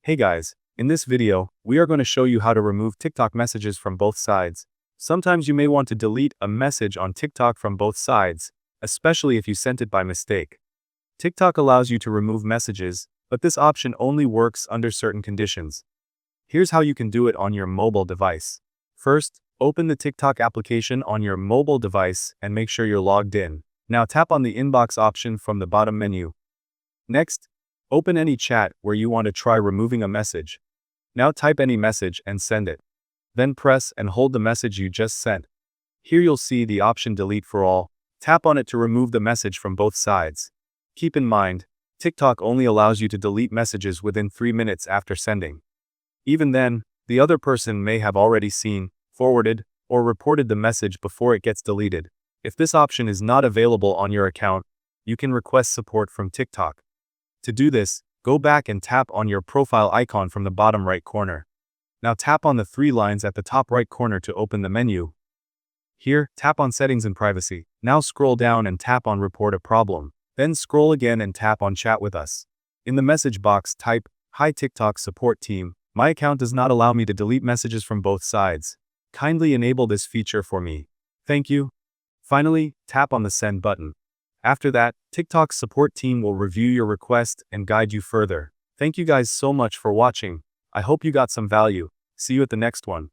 Hey guys, in this video, we are going to show you how to remove TikTok messages from both sides. Sometimes you may want to delete a message on TikTok from both sides, especially if you sent it by mistake. TikTok allows you to remove messages, but this option only works under certain conditions. Here's how you can do it on your mobile device. First, open the TikTok application on your mobile device and make sure you're logged in. Now tap on the inbox option from the bottom menu. Next, open any chat where you want to try removing a message. Now type any message and send it. Then press and hold the message you just sent. Here you'll see the option delete for all. Tap on it to remove the message from both sides. Keep in mind, TikTok only allows you to delete messages within 3 minutes after sending. Even then, the other person may have already seen, forwarded, or reported the message before it gets deleted. If this option is not available on your account, you can request support from TikTok. To do this, go back and tap on your profile icon from the bottom right corner. Now tap on the 3 lines at the top right corner to open the menu. Here, tap on Settings and Privacy. Now scroll down and tap on Report a Problem. Then scroll again and tap on Chat with Us. In the message box type, "Hi TikTok support team, my account does not allow me to delete messages from both sides. Kindly enable this feature for me. Thank you." Finally, tap on the Send button. After that, TikTok's support team will review your request and guide you further. Thank you guys so much for watching. I hope you got some value. See you at the next one.